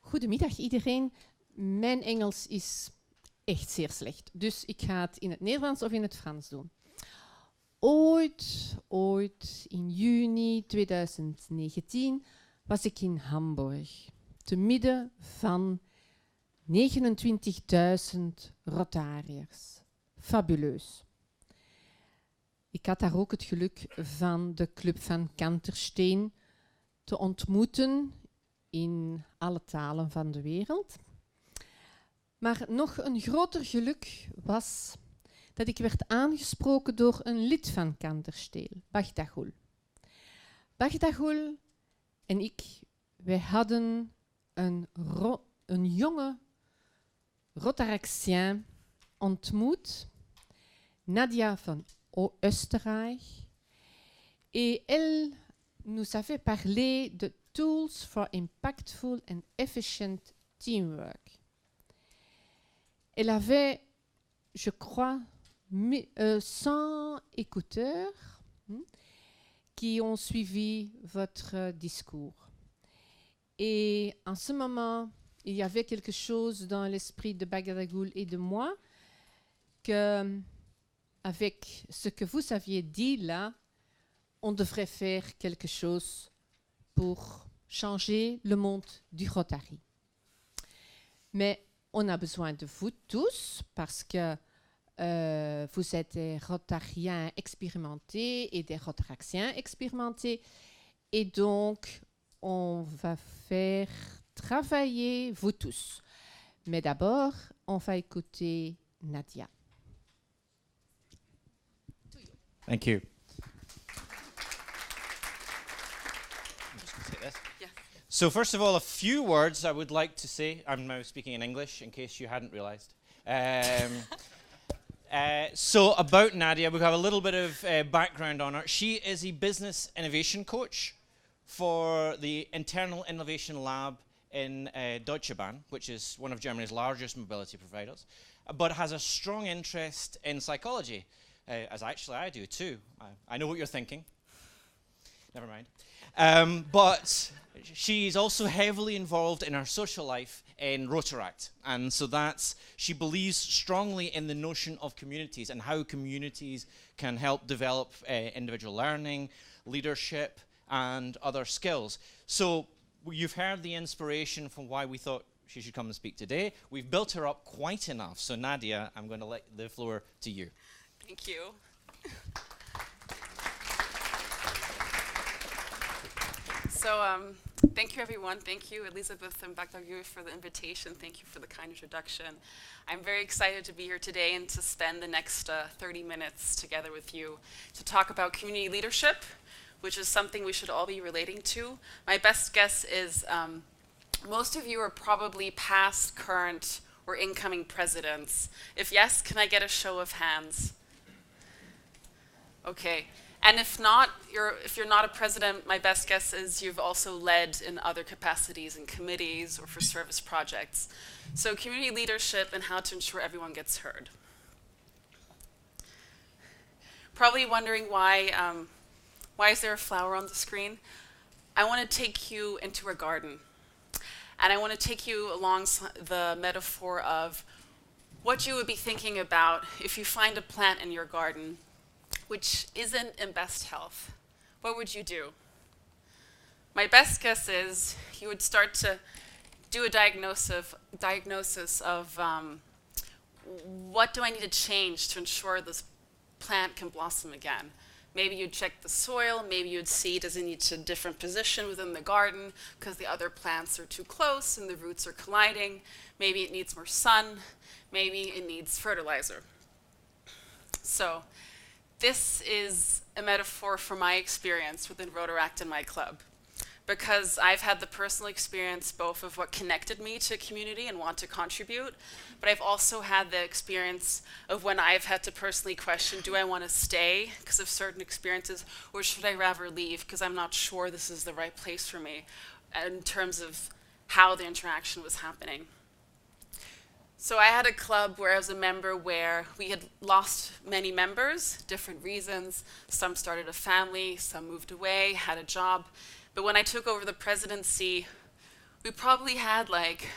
Goedemiddag iedereen. Mijn Engels is echt zeer slecht, dus ik ga het in het Nederlands of in het Frans doen. Ooit in juni 2019 was ik in Hamburg, te midden van 29.000 Rotariërs. Fabuleus. Ik had daar ook het geluk van de club van Kantersteen te ontmoeten in alle talen van de wereld. Maar nog een groter geluk was dat ik werd aangesproken door een lid van Kantersteen, Bagdagul. Bagdagul en ik, wij hadden een jonge Rotaractien ontmoet, Nadia van Oesterreich, et elle nous avait parlé de tools for impactful and efficient teamwork. Elle avait, je crois, 100 écouteurs qui ont suivi votre discours. Et en ce moment, il y avait quelque chose dans l'esprit de Bagdagul et de moi que, avec ce que vous aviez dit là, on devrait faire quelque chose pour changer le monde du Rotary. Mais on a besoin de vous tous parce que vous êtes des Rotariens expérimentés et des Rotaractiens expérimentés. Et donc, on va faire travailler vous tous. Mais d'abord, on va écouter Nadia. Thank you. So first of all, a few words I would like to say. I'm now speaking in English, in case you hadn't realized. So about Nadia, we have a little bit of background on her. She is a business innovation coach for the Internal Innovation Lab in Deutsche Bahn, which is one of Germany's largest mobility providers, but has a strong interest in psychology, as actually I do too. I know what you're thinking. Never mind. But she's also heavily involved in her social life in Rotaract. And so she believes strongly in the notion of communities and how communities can help develop individual learning, leadership, and other skills. So you've heard the inspiration from why we thought she should come and speak today. We've built her up quite enough. So Nadia, I'm going to let the floor to you. Thank you. So thank you, everyone. Thank you, Elizabeth and Bagdagul, for the invitation. Thank you for the kind introduction. I'm very excited to be here today and to spend the next 30 minutes together with you to talk about community leadership, which is something we should all be relating to. My best guess is most of you are probably past, current, or incoming presidents. If yes, can I get a show of hands? Okay. And if not, if you're not a president, my best guess is you've also led in other capacities in committees or for service projects. So community leadership and how to ensure everyone gets heard. Probably wondering why is there a flower on the screen? I want to take you into a garden. And I want to take you along the metaphor of what you would be thinking about if you find a plant in your garden which isn't in best health. What would you do? My best guess is you would start to do a diagnosis of what do I need to change to ensure this plant can blossom again. Maybe you'd check the soil, maybe you'd see does it need a different position within the garden because the other plants are too close and the roots are colliding. Maybe it needs more sun, maybe it needs fertilizer. So this is a metaphor from my experience within Rotaract and my club, because I've had the personal experience both of what connected me to a community and want to contribute, but I've also had the experience of when I've had to personally question, do I want to stay because of certain experiences, or should I rather leave because I'm not sure this is the right place for me in terms of how the interaction was happening. So I had a club where I was a member where we had lost many members, different reasons. Some started a family, some moved away, had a job. But when I took over the presidency, we probably had like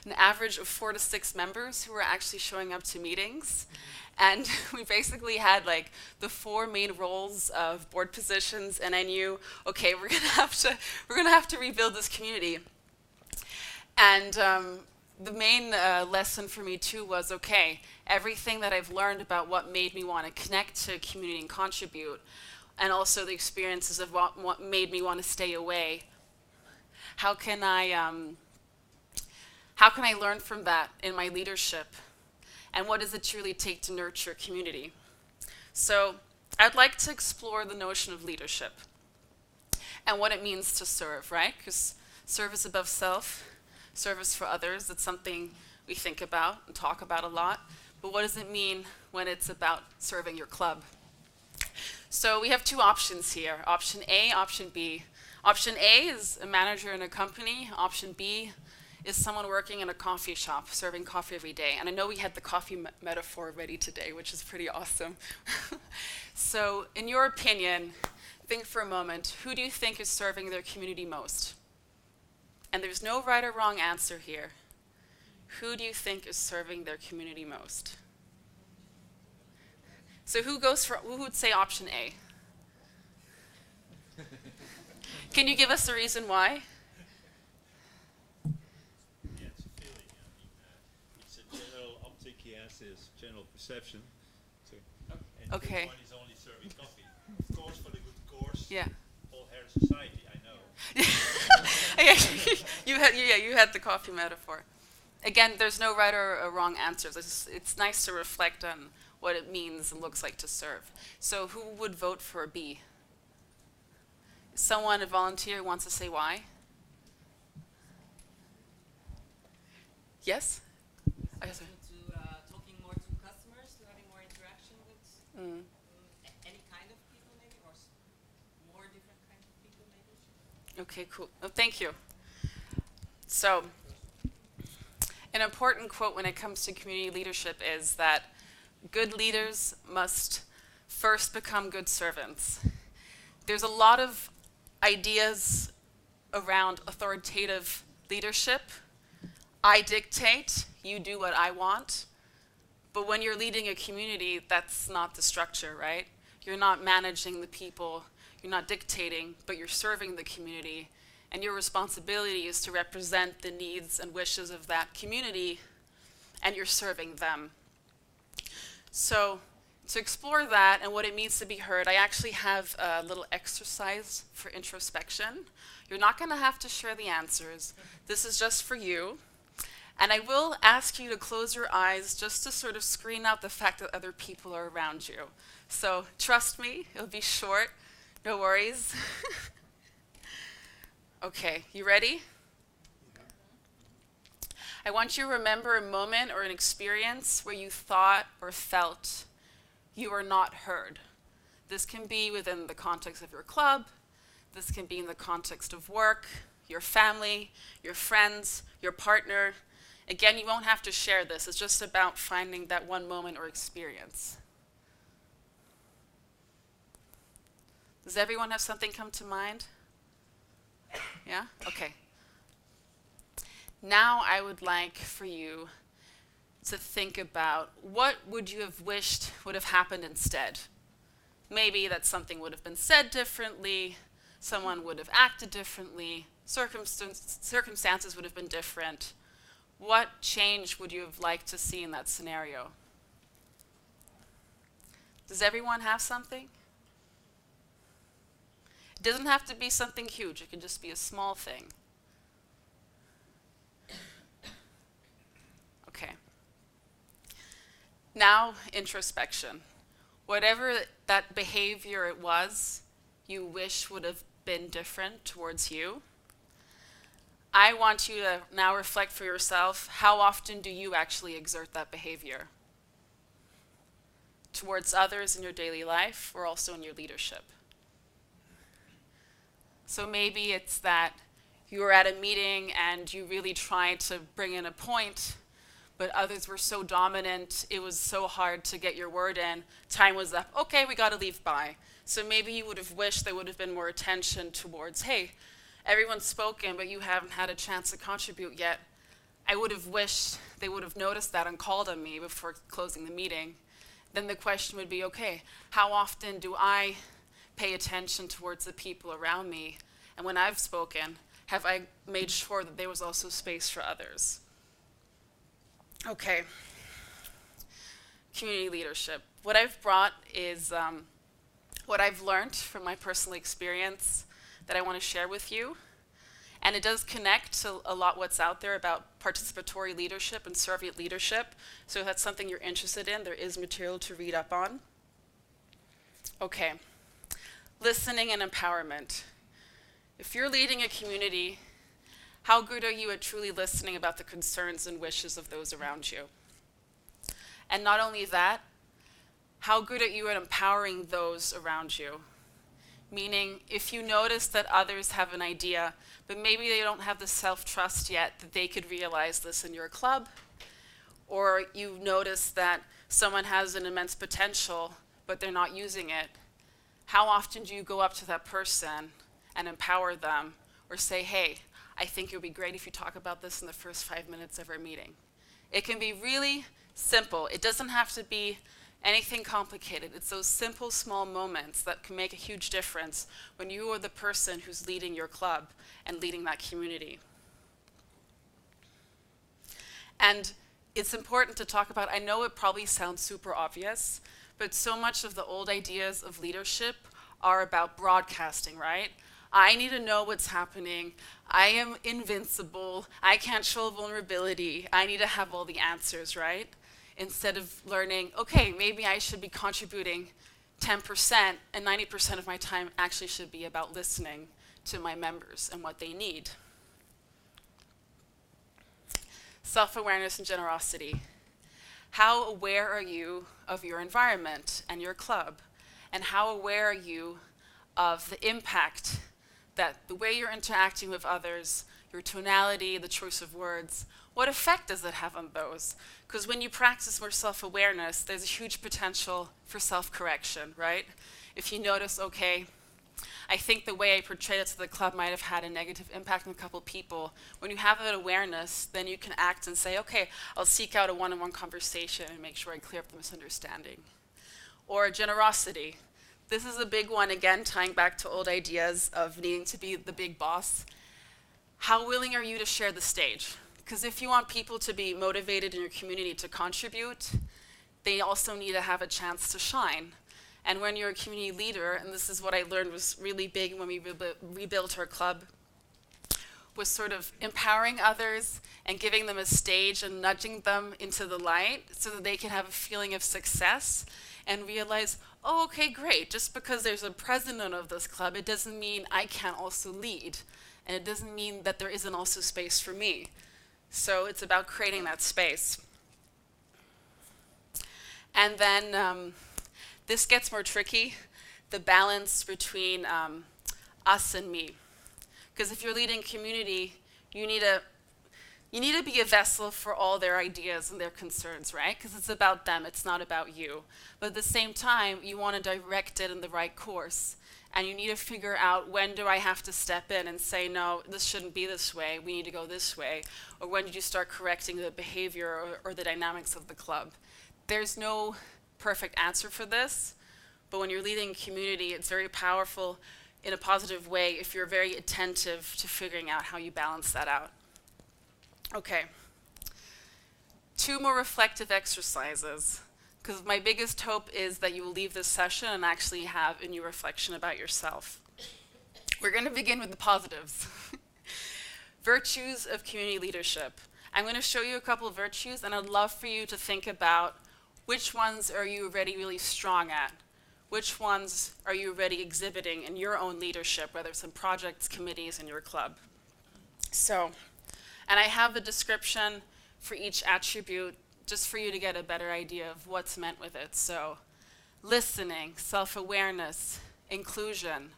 an average of 4 to 6 members who were actually showing up to meetings. And we basically had like the 4 main roles of board positions, and I knew, okay, we're gonna have to rebuild this community. And the main lesson for me too was, okay, everything that I've learned about what made me want to connect to a community and contribute, and also the experiences of what made me want to stay away, how can I learn from that in my leadership? And what does it truly take to nurture a community? So I'd like to explore the notion of leadership and what it means to serve, right? Because service above self, service for others, it's something we think about and talk about a lot. But what does it mean when it's about serving your club? So we have 2 options here, option A, option B. Option A is a manager in a company. Option B is someone working in a coffee shop, serving coffee every day. And I know we had the coffee metaphor ready today, which is pretty awesome. So in your opinion, think for a moment, who do you think is serving their community most? And there's no right or wrong answer here. Who do you think is serving their community most? So who would say option A? Can you give us a reason why? Yeah, it's a feeling. It's a general optic he has, is general perception. So, and Okay. one is only serving coffee. Of course, for the good cause, Yeah. whole hair society, I know. You had the coffee metaphor. Again, there's no right or wrong answers. It's nice to reflect on what it means and looks like to serve. So who would vote for a B? Someone, a volunteer, wants to say why? Yes? Talking more to customers, to having more interaction with any kind of people maybe, or more different kinds of people maybe. Okay, cool. Oh, thank you. So, an important quote when it comes to community leadership is that good leaders must first become good servants. There's a lot of ideas around authoritative leadership. I dictate, you do what I want. But when you're leading a community, that's not the structure, right? You're not managing the people, you're not dictating, but you're serving the community. And your responsibility is to represent the needs and wishes of that community, and you're serving them. So, to explore that and what it means to be heard, I actually have a little exercise for introspection. You're not going to have to share the answers. This is just for you. And I will ask you to close your eyes just to sort of screen out the fact that other people are around you. So trust me, it'll be short. No worries. Okay, you ready? I want you to remember a moment or an experience where you thought or felt you were not heard. This can be within the context of your club. This can be in the context of work, your family, your friends, your partner. Again, you won't have to share this. It's just about finding that one moment or experience. Does everyone have something come to mind? Yeah? Okay. Now I would like for you to think about what would you have wished would have happened instead. Maybe that something would have been said differently, someone would have acted differently, circumstances would have been different. What change would you have liked to see in that scenario? Does everyone have something? It doesn't have to be something huge, it can just be a small thing. Okay. Now, introspection. Whatever that behavior it was you wish would have been different towards you, I want you to now reflect for yourself, how often do you actually exert that behavior? Towards others in your daily life, or also in your leadership? So maybe it's that you were at a meeting and you really tried to bring in a point, but others were so dominant, it was so hard to get your word in. Time was up. Okay, we got to leave by. So maybe you would have wished there would have been more attention towards, hey, everyone's spoken, but you haven't had a chance to contribute yet. I would have wished they would have noticed that and called on me before closing the meeting. Then the question would be, okay, how often do I pay attention towards the people around me? And when I've spoken, have I made sure that there was also space for others? Okay. Community leadership. What I've brought is what I've learned from my personal experience that I want to share with you. And it does connect to a lot what's out there about participatory leadership and servant leadership. So if that's something you're interested in, there is material to read up on. Okay. Listening and empowerment. If you're leading a community, how good are you at truly listening about the concerns and wishes of those around you? And not only that, how good are you at empowering those around you? Meaning, if you notice that others have an idea, but maybe they don't have the self-trust yet that they could realize this in your club, or you notice that someone has an immense potential, but they're not using it, how often do you go up to that person and empower them, or say, hey, I think it would be great if you talk about this in the first 5 minutes of our meeting? It can be really simple. It doesn't have to be anything complicated. It's those simple, small moments that can make a huge difference when you are the person who's leading your club and leading that community. And it's important to talk about, I know it probably sounds super obvious, but so much of the old ideas of leadership are about broadcasting, right? I need to know what's happening. I am invincible. I can't show vulnerability. I need to have all the answers, right? Instead of learning, okay, maybe I should be contributing 10% and 90% of my time actually should be about listening to my members and what they need. Self-awareness and generosity. How aware are you of your environment and your club? And how aware are you of the impact that the way you're interacting with others, your tonality, the choice of words, what effect does it have on those? Because when you practice more self-awareness, there's a huge potential for self-correction, right? If you notice, okay, I think the way I portrayed it to the club might have had a negative impact on a couple people. When you have that awareness, then you can act and say, okay, I'll seek out a one-on-one conversation and make sure I clear up the misunderstanding. Or generosity. This is a big one, again, tying back to old ideas of needing to be the big boss. How willing are you to share the stage? Because if you want people to be motivated in your community to contribute, they also need to have a chance to shine. And when you're a community leader, and this is what I learned was really big when we rebuilt our club, was sort of empowering others and giving them a stage and nudging them into the light so that they can have a feeling of success and realize, oh, okay, great. Just because there's a president of this club, it doesn't mean I can't also lead. And it doesn't mean that there isn't also space for me. So it's about creating that space. And then this gets more tricky, the balance between us and me. Because if you're leading community, you need to be a vessel for all their ideas and their concerns, right? Because it's about them, it's not about you. But at the same time, you want to direct it in the right course. And you need to figure out, when do I have to step in and say, no, this shouldn't be this way, we need to go this way? Or when did you start correcting the behavior or the dynamics of the club? There's no perfect answer for this, but when you're leading a community, it's very powerful in a positive way if you're very attentive to figuring out how you balance that out. Okay. 2 more reflective exercises. Because my biggest hope is that you will leave this session and actually have a new reflection about yourself. We're going to begin with the positives. Virtues of community leadership. I'm going to show you a couple of virtues, and I'd love for you to think about which ones are you already really strong at? Which ones are you already exhibiting in your own leadership, whether it's in projects, committees, in your club? So, and I have a description for each attribute just for you to get a better idea of what's meant with it. So, listening, self-awareness, inclusion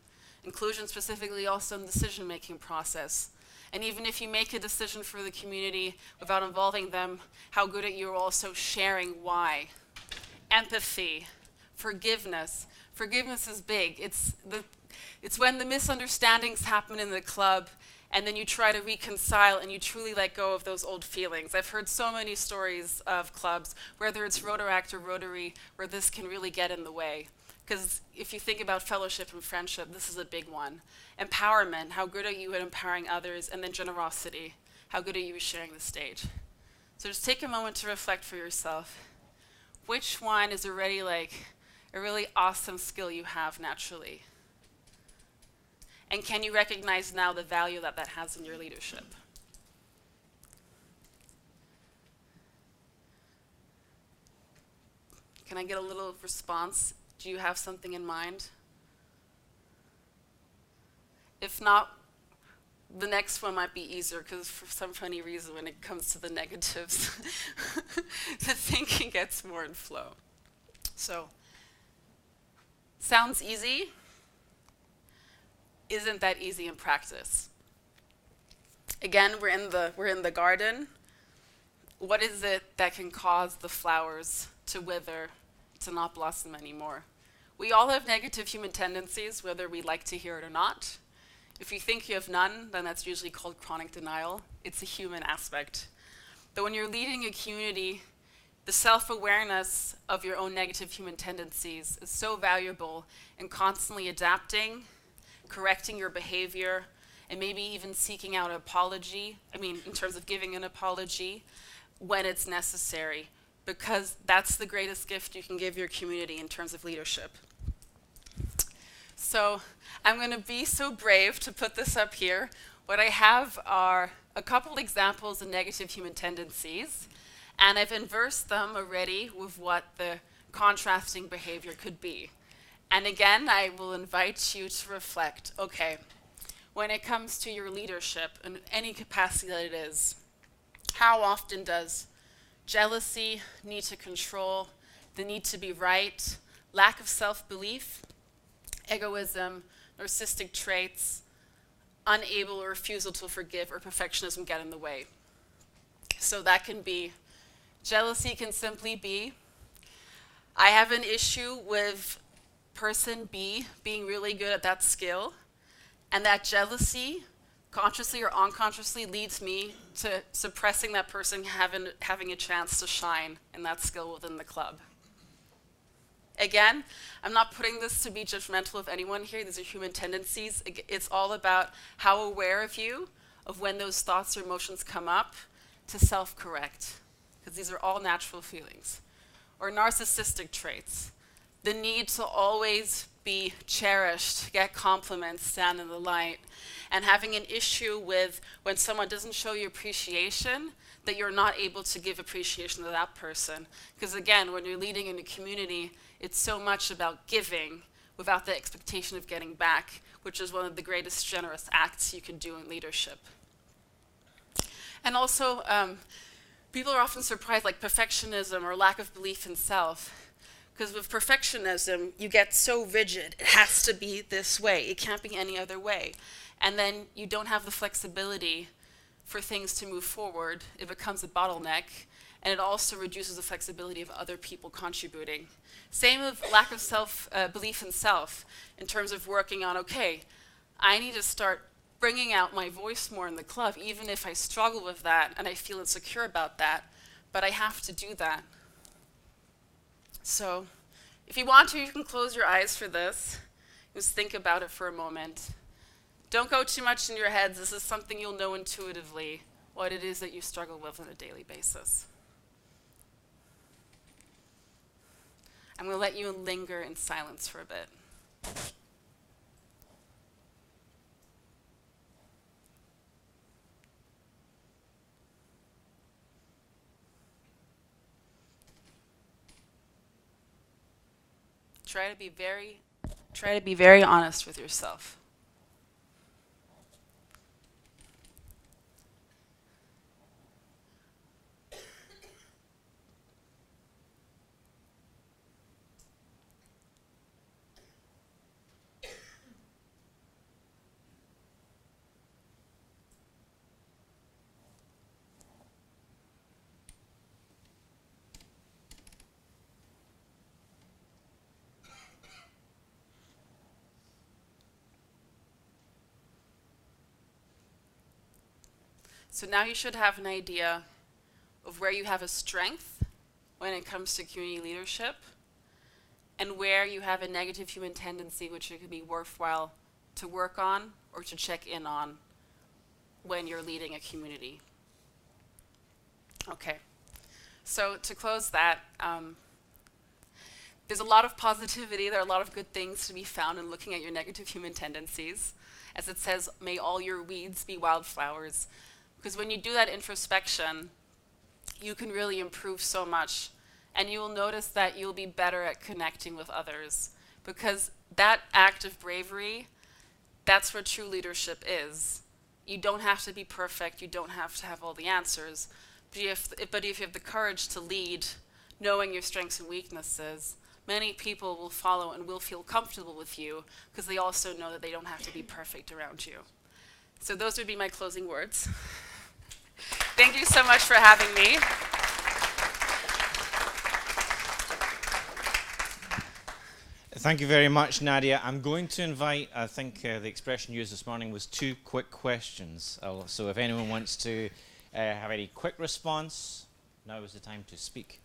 specifically also in the decision-making process. And even if you make a decision for the community without involving them, how good at you are also sharing why. Empathy, Forgiveness. Forgiveness is big. It's when the misunderstandings happen in the club and then you try to reconcile and you truly let go of those old feelings. I've heard so many stories of clubs, whether it's Rotaract or Rotary, where this can really get in the way. Because if you think about fellowship and friendship, this is a big one. Empowerment, how good are you at empowering others? And then generosity, how good are you at sharing the stage? So just take a moment to reflect for yourself. Which one is already like a really awesome skill you have naturally? And can you recognize now the value that that has in your leadership? Can I get a little response? Do you have something in mind? If not, the next one might be easier because for some funny reason when it comes to the negatives, the thinking gets more in flow. So, sounds easy. Isn't that easy in practice? Again, we're in the garden. What is it that can cause the flowers to wither, to not blossom anymore? We all have negative human tendencies, whether we like to hear it or not. If you think you have none, then that's usually called chronic denial. It's a human aspect. But when you're leading a community, the self-awareness of your own negative human tendencies is so valuable in constantly adapting, correcting your behavior, and maybe even seeking out an apology, in terms of giving an apology, when it's necessary, because that's the greatest gift you can give your community in terms of leadership. So I'm going to be so brave to put this up here. What I have are a couple examples of negative human tendencies, and I've inversed them already with what the contrasting behavior could be. And again, I will invite you to reflect, okay, when it comes to your leadership in any capacity that it is, how often does jealousy, need to control, the need to be right, lack of self-belief, egoism, narcissistic traits, unable or refusal to forgive, or perfectionism get in the way? So that can be, jealousy can simply be, I have an issue with person B being really good at that skill, and that jealousy, consciously or unconsciously, leads me to suppressing that person having a chance to shine in that skill within the club. Again, I'm not putting this to be judgmental of anyone here. These are human tendencies. It's all about how aware of you of when those thoughts or emotions come up to self-correct, because these are all natural feelings. Or narcissistic traits. The need to always be cherished, get compliments, stand in the light, and having an issue with when someone doesn't show you appreciation, that you're not able to give appreciation to that person. Because again, when you're leading in a community, it's so much about giving without the expectation of getting back, which is one of the greatest generous acts you can do in leadership. And also, people are often surprised, like perfectionism or lack of belief in self. Because with perfectionism, you get so rigid. It has to be this way. It can't be any other way. And then you don't have the flexibility for things to move forward. It becomes a bottleneck. And it also reduces the flexibility of other people contributing. Same with lack of belief in self, in terms of working on, okay, I need to start bringing out my voice more in the club, even if I struggle with that and I feel insecure about that, but I have to do that. So if you want to, you can close your eyes for this. Just think about it for a moment. Don't go too much in your heads. This is something you'll know intuitively, what it is that you struggle with on a daily basis. I'm going to let you linger in silence for a bit. Try to be very honest with yourself. So now you should have an idea of where you have a strength when it comes to community leadership, and where you have a negative human tendency which it could be worthwhile to work on or to check in on when you're leading a community. Okay, so to close that, there's a lot of positivity, there are a lot of good things to be found in looking at your negative human tendencies. As it says, may all your weeds be wildflowers. Because when you do that introspection, you can really improve so much. And you will notice that you'll be better at connecting with others. Because that act of bravery, that's what true leadership is. You don't have to be perfect, you don't have to have all the answers, but if you have the courage to lead, knowing your strengths and weaknesses, many people will follow and will feel comfortable with you because they also know that they don't have to be perfect around you. So those would be my closing words. Thank you so much for having me. Thank you very much, Nadia. I'm going to invite, I think the expression used this morning was 2 quick questions. So if anyone wants to have any quick response, now is the time to speak.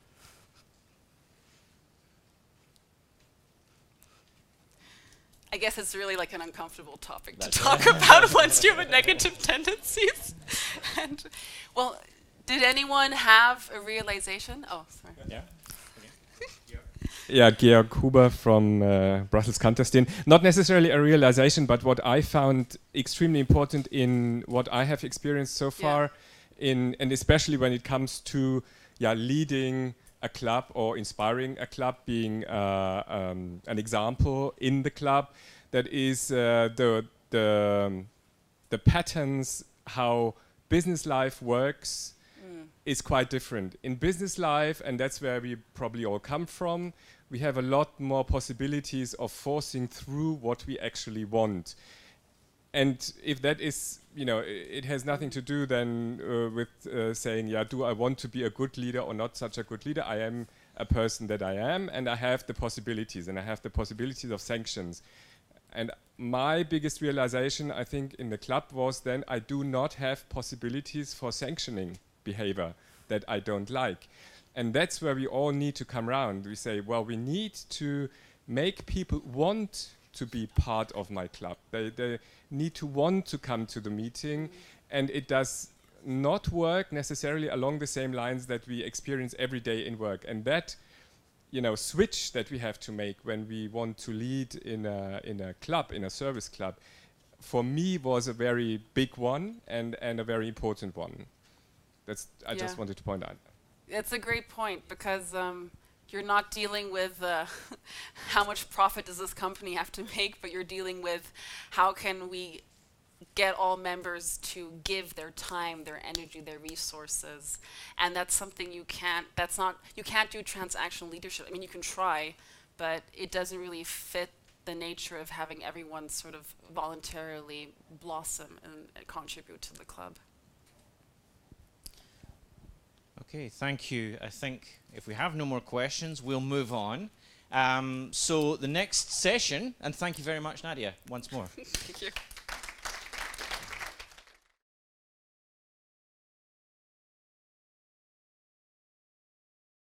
I guess it's really like an uncomfortable topic to talk about once you have negative tendencies. And, well, did anyone have a realization? Oh, sorry. Yeah. Yeah, Georg Huber from Brussels Kanterstein. Not necessarily a realization, but what I found extremely important in what I have experienced so far, and especially when it comes to leading a club or inspiring a club, being an example in the club, that is the patterns how business life works is quite different. In business life, and that's where we probably all come from, we have a lot more possibilities of forcing through what we actually want. And if that is, it has nothing to do then with saying, do I want to be a good leader or not such a good leader? I am a person that I am, and I have the possibilities, and I have the possibilities of sanctions. And my biggest realization, I think, in the club was then I do not have possibilities for sanctioning behavior that I don't like. And that's where we all need to come around. We say, well, we need to make people want to be part of my club. They need to want to come to the meeting, and it does not work necessarily along the same lines that we experience every day in work. And that, switch that we have to make when we want to lead in a club, in a service club, for me was a very big one and a very important one. I just wanted to point out. It's a great point, because you're not dealing with how much profit does this company have to make, but you're dealing with how can we get all members to give their time, their energy, their resources. And that's something you can't do transactional leadership. I mean, you can try, but it doesn't really fit the nature of having everyone sort of voluntarily blossom and contribute to the club. Okay, thank you. I think if we have no more questions, we'll move on. So the next session, and thank you very much, Nadia, once more. Thank you.